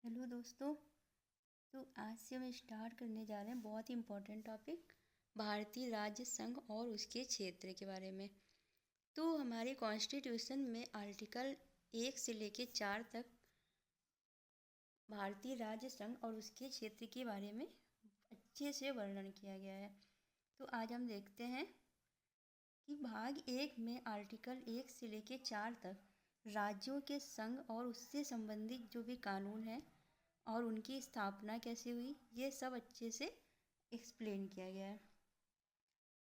Hello दोस्तों। तो आज से हम स्टार्ट करने जा रहे हैं बहुत ही इम्पोर्टेंट टॉपिक, भारतीय राज्य संघ और उसके क्षेत्र के बारे में। तो हमारे कॉन्स्टिट्यूशन में आर्टिकल 1 से लेके 4 तक भारतीय राज्य संघ और उसके क्षेत्र के बारे में अच्छे से वर्णन किया गया है। तो आज हम देखते हैं कि भाग 1 में आर्टिकल 1 से लेके 4 तक राज्यों के संघ और उससे संबंधित जो भी कानून हैं और उनकी स्थापना कैसे हुई, ये सब अच्छे से एक्सप्लेन किया गया है।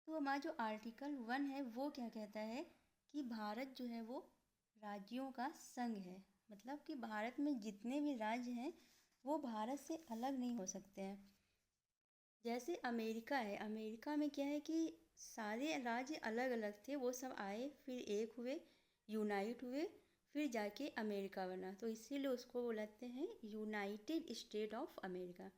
तो हमारा जो आर्टिकल 1 है वो क्या कहता है कि भारत जो है वो राज्यों का संघ है। मतलब कि भारत में जितने भी राज्य हैं वो भारत से अलग नहीं हो सकते हैं। जैसे अमेरिका है, अमेरिका में क्या है कि सारे राज्य अलग अलग थे, वो सब आए फिर एक हुए, यूनाइट हुए, फिर जाके अमेरिका बना। तो इसीलिए उसको बोलते हैं यूनाइटेड स्टेट ऑफ अमेरिका।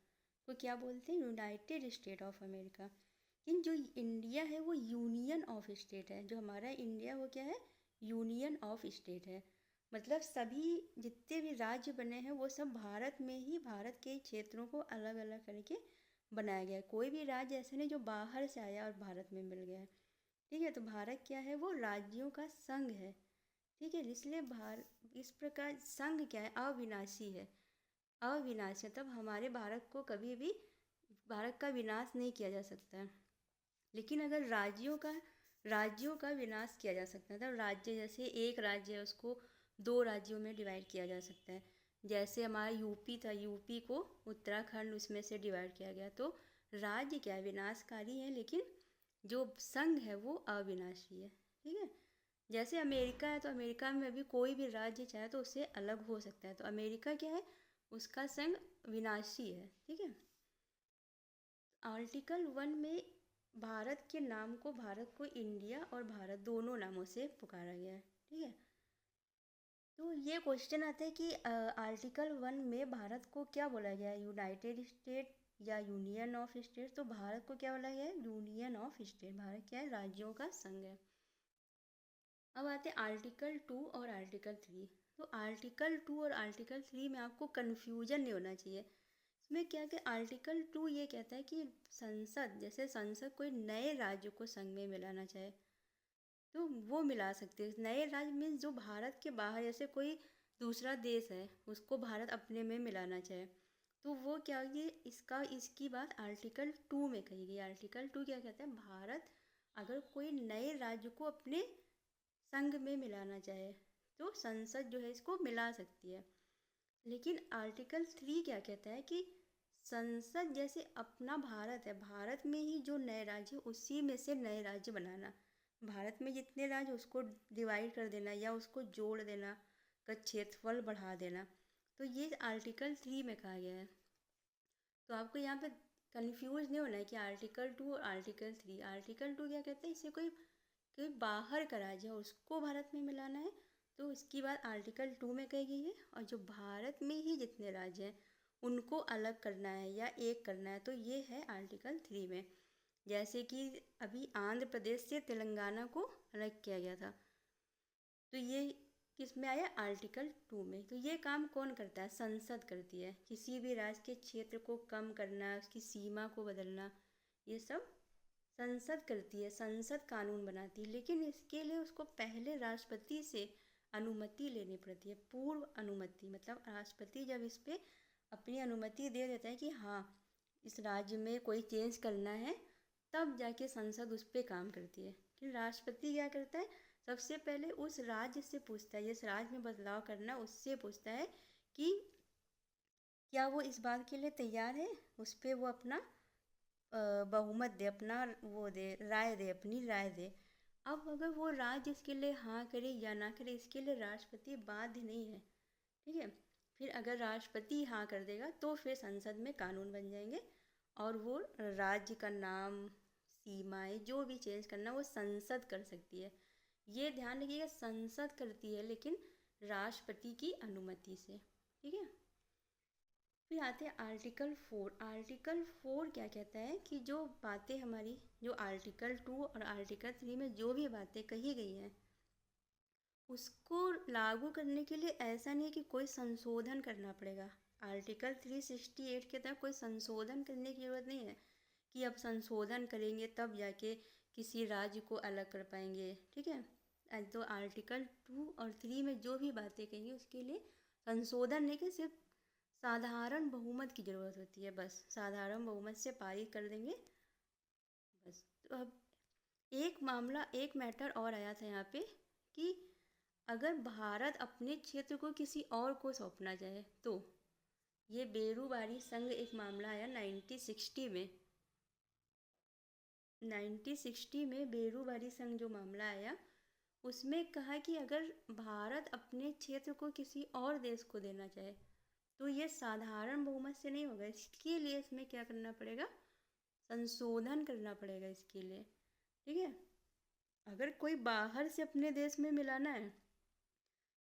तो क्या बोलते हैं? United state of America. लेकिन जो इंडिया है वो यूनियन ऑफ स्टेट है। जो हमारा इंडिया वो क्या है? यूनियन ऑफ स्टेट है। मतलब सभी जितने भी राज्य बने हैं वो सब भारत में ही, भारत के क्षेत्रों को अलग अलग करके बनाया गया है। कोई भी राज्य ऐसा नहीं जो बाहर से आया और भारत में मिल गया है। ठीक है, तो भारत क्या है? वो राज्यों का संघ है। ठीक है, इसलिए इस प्रकार संघ क्या है? अविनाशी है। अविनाशी मतलब हमारे भारत को कभी भी, भारत का विनाश नहीं किया जा सकता है। लेकिन अगर राज्यों का विनाश किया जा सकता है। मतलब राज्य, जैसे एक राज्य है उसको 2 राज्यों में डिवाइड किया जा सकता है। जैसे हमारा यूपी था, यूपी को उत्तराखंड उसमें से डिवाइड किया गया। तो राज्य क्या है? विनाशकारी है, लेकिन जो संघ है वो अविनाशी है। ठीक है, जैसे अमेरिका है तो अमेरिका में भी कोई भी राज्य चाहे तो उससे अलग हो सकता है। तो अमेरिका क्या है? उसका संघ विनाशी है। ठीक है, आर्टिकल 1 में भारत के नाम को, भारत को इंडिया और भारत दोनों नामों से पुकारा गया है। ठीक है, तो ये क्वेश्चन आता है कि आर्टिकल 1 में भारत को क्या बोला गया है? यूनाइटेड स्टेट या यूनियन ऑफ स्टेट? तो भारत को क्या बोला गया है? Union of state. भारत क्या है? राज्यों का संघ है। अब आते हैं आर्टिकल 2 और आर्टिकल 3। तो आर्टिकल 2 और आर्टिकल 3 में आपको कन्फ्यूजन नहीं होना चाहिए। इसमें क्या कि आर्टिकल 2 ये कहता है कि संसद, जैसे संसद कोई नए राज्य को संघ में मिलाना चाहे तो वो मिला सकती है। नए राज्य मीन्स जो भारत के बाहर, जैसे कोई दूसरा देश है उसको भारत अपने में मिलाना चाहे तो वो क्या, ये इसकी बात आर्टिकल 2 में कही गई। आर्टिकल 2 क्या कहता है? भारत अगर कोई नए राज्य को अपने संघ में मिलाना चाहे तो संसद जो है इसको मिला सकती है। लेकिन आर्टिकल 3 क्या कहता है कि संसद जैसे अपना भारत है, भारत में ही जो नए राज्य उसी में से नए राज्य बनाना, भारत में जितने राज्य उसको डिवाइड कर देना या उसको जोड़ देना, का क्षेत्रफल बढ़ा देना। तो ये आर्टिकल 3 में कहा गया है। तो आपको यहाँ पे कंफ्यूज नहीं होना है कि आर्टिकल 2 और आर्टिकल 3। आर्टिकल 2 क्या कहते हैं? इसे कोई बाहर का राज्य है उसको भारत में मिलाना है तो इसकी बात आर्टिकल 2 में कही गई है। और जो भारत में ही जितने राज्य हैं उनको अलग करना है या एक करना है तो ये है आर्टिकल 3 में। जैसे कि अभी आंध्र प्रदेश से तेलंगाना को अलग किया गया था तो ये किस में आया? आर्टिकल 2 में। तो ये काम कौन करता है? संसद करती है। किसी भी राज्य के क्षेत्र को कम करना, उसकी सीमा को बदलना, ये सब संसद करती है। संसद कानून बनाती है, लेकिन इसके लिए उसको पहले राष्ट्रपति से अनुमति लेनी पड़ती है। पूर्व अनुमति, मतलब राष्ट्रपति जब इस पे अपनी अनुमति दे देता है कि हाँ इस राज्य में कोई चेंज करना है, तब जाके संसद उस पर काम करती है। कि राष्ट्रपति क्या करता है? सबसे पहले उस राज्य से पूछता है, जिस राज्य में बदलाव करना उससे पूछता है कि क्या वो इस बात के लिए तैयार है। उस पर वो अपना बहुमत दे, अपना वो दे, राय दे, अपनी राय दे। अब अगर वो राज्य इसके लिए हाँ करे या ना करे, इसके लिए राष्ट्रपति बाध्य नहीं है। ठीक है, फिर अगर राष्ट्रपति हाँ कर देगा तो फिर संसद में कानून बन जाएंगे और वो राज्य का नाम, सीमाएं जो भी चेंज करना वो संसद कर सकती है। ये ध्यान रखिएगा, संसद करती है लेकिन राष्ट्रपति की अनुमति से। ठीक है, फिर आते हैं आर्टिकल 4। आर्टिकल 4 क्या कहता है कि जो बातें हमारी, जो आर्टिकल 2 और आर्टिकल 3 में जो भी बातें कही गई हैं उसको लागू करने के लिए ऐसा नहीं है कि कोई संशोधन करना पड़ेगा। आर्टिकल 368 के तहत कोई संशोधन करने की ज़रूरत नहीं है कि अब संशोधन करेंगे तब जाके किसी राज्य को अलग कर पाएंगे, ठीक है। तो आर्टिकल 2 और 3 में जो भी बातें कहेंगे उसके लिए संशोधन नहीं कि सिर्फ साधारण बहुमत की ज़रूरत होती है, बस साधारण बहुमत से पारित कर देंगे बस। तो अब एक मैटर और आया था यहाँ पे कि अगर भारत अपने क्षेत्र को किसी और को सौंपना चाहे तो ये बेरूबारी संघ एक मामला आया 1960 में। 1960 में बेरूबारी संघ जो मामला आया उसमें कहा कि अगर भारत अपने क्षेत्र को किसी और देश को देना चाहे तो ये साधारण बहुमत से नहीं होगा, इसके लिए इसमें क्या करना पड़ेगा, संशोधन करना पड़ेगा इसके लिए, ठीक है। अगर कोई बाहर से अपने देश में मिलाना है,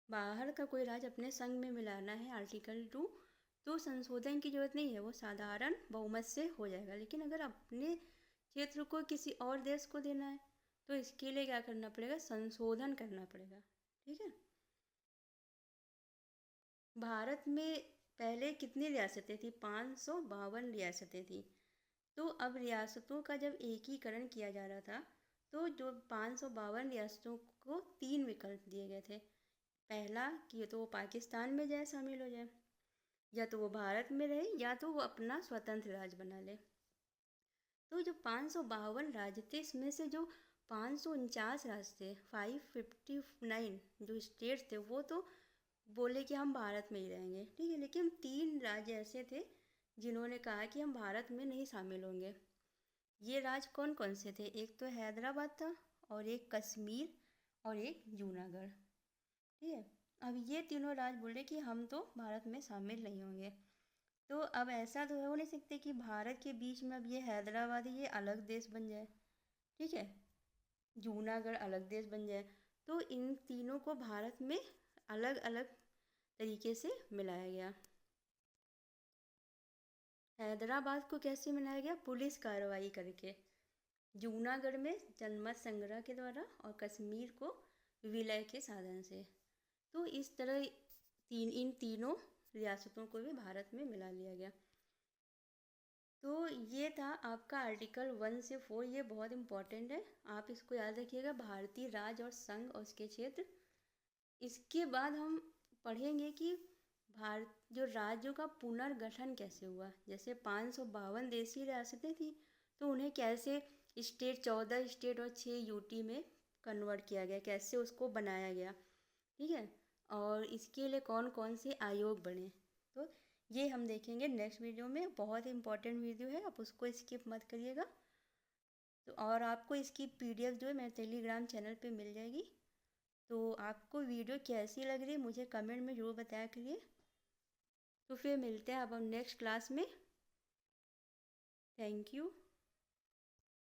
बाहर का कोई राज्य अपने संघ में मिलाना है आर्टिकल 2, तो संशोधन की जरूरत नहीं है, वो साधारण बहुमत से हो जाएगा। लेकिन अगर अपने क्षेत्र को किसी और देश को देना है तो इसके लिए क्या करना पड़ेगा, संशोधन करना पड़ेगा, ठीक है। भारत में पहले कितनी रियासतें थी, 552 रियासतें थी। तो अब रियासतों का जब एकीकरण किया जा रहा था तो जो 552 रियासतों को 3 विकल्प दिए गए थे। पहला कि तो वो पाकिस्तान में जाए, शामिल हो जाए, या तो वो भारत में रहे, या तो वो अपना स्वतंत्र राज्य बना ले। तो जो 552 राज्य थे इसमें से जो 549 राज्य थे, 559 जो स्टेट्स थे, वो तो बोले कि हम भारत में ही रहेंगे, ठीक है। लेकिन 3 राज्य ऐसे थे जिन्होंने कहा कि हम भारत में नहीं शामिल होंगे। ये राज्य कौन कौन से थे, एक तो हैदराबाद था और एक कश्मीर और एक जूनागढ़, ठीक है। अब ये तीनों राज्य बोले कि हम तो भारत में शामिल नहीं होंगे। तो अब ऐसा तो हो नहीं सकते कि भारत के बीच में अब ये हैदराबाद ये अलग देश बन जाए, ठीक है, जूनागढ़ अलग देश बन जाए। तो इन तीनों को भारत में अलग अलग तरीके से मिलाया गया। हैदराबाद को कैसे मिलाया गया, पुलिस कार्रवाई करके, जूनागढ़ में जनमत संग्रह के द्वारा और कश्मीर को विलय के साधन से। तो इस तरह इन तीनों रियासतों को भी भारत में मिला लिया गया। तो ये था आपका आर्टिकल 1 से 4, ये बहुत इम्पोर्टेंट है, आप इसको याद रखिएगा, भारतीय राज्य और संघ और उसके क्षेत्र। इसके बाद हम पढ़ेंगे कि भारत जो राज्यों का पुनर्गठन कैसे हुआ। जैसे 552 देशी रियासतें थी तो उन्हें कैसे स्टेट 14 स्टेट और 6 यूटी में कन्वर्ट किया गया, कैसे उसको बनाया गया, ठीक है। और इसके लिए कौन कौन से आयोग बने, तो ये हम देखेंगे नेक्स्ट वीडियो में। बहुत इंपॉर्टेंट वीडियो है, आप उसको स्किप मत करिएगा। तो और आपको इसकी PDF जो है मेरे टेलीग्राम चैनल पे मिल जाएगी। तो आपको वीडियो कैसी लग रही है मुझे कमेंट में ज़रूर बताया करिए। तो फिर मिलते हैं अब हम नेक्स्ट क्लास में। Thank you.